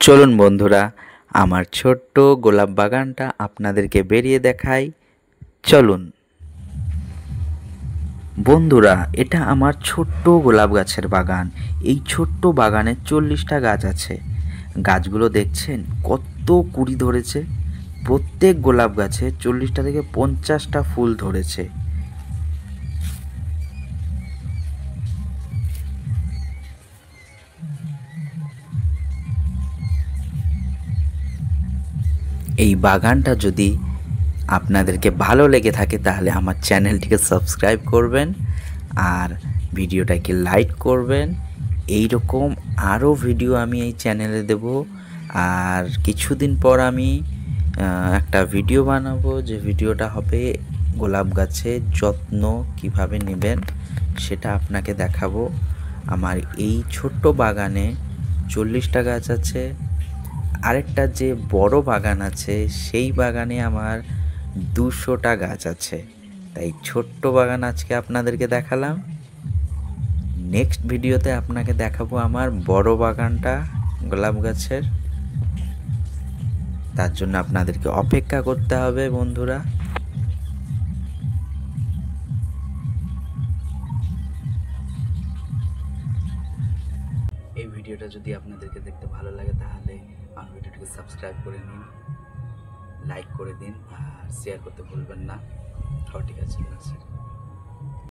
চলুন বন্ধুরা, আমার ছোট্ট গোলাপ বাগানটা আপনাদেরকে বেরিয়ে দেখাই। চলুন বন্ধুরা, এটা আমার ছোট্ট গোলাপ গাছের বাগান। এই ছোট্ট বাগানে 40টা গাছ আছে। গাছগুলো দেখছেন কত কুড়ি ধরেছে। প্রত্যেক গোলাপ গাছে 40টা থেকে 50টা ফুল ধরেছে। এই বাগানটা যদি আপনাদেরকে ভালো লেগে থাকে তাহলে আমার চ্যানেলটিকে সাবস্ক্রাইব করবেন আর ভিডিওটাকে লাইক করবেন। এই রকম আরও ভিডিও আমি এই চ্যানেলে দেব। আর কিছুদিন পর আমি একটা ভিডিও বানাবো, যে ভিডিওটা হবে গোলাপ গাছের যত্ন কিভাবে নেবেন সেটা আপনাকে দেখাবো। আমার এই ছোট্ট বাগানে 40টা গাছ আছে। আরেকটা যে বড় বাগান আছে সেই বাগানে আমার 200টা গাছ আছে। তাই ছোট্ট বাগান আজকে আপনাদেরকে দেখালাম। নেক্সট ভিডিওতে আপনাকে দেখাবো আমার বড় বাগানটা গোলাপ গাছের। তার জন্য আপনাদেরকে অপেক্ষা করতে হবে বন্ধুরা। এই ভিডিওটা যদি আপনাদেরকে দেখতে ভালো লাগে তাহলে আমার ভিডিওটিকে সাবস্ক্রাইব করে নিন, লাইক করে দিন আর শেয়ার করতে ভুলবেন না। ঠিক আছে।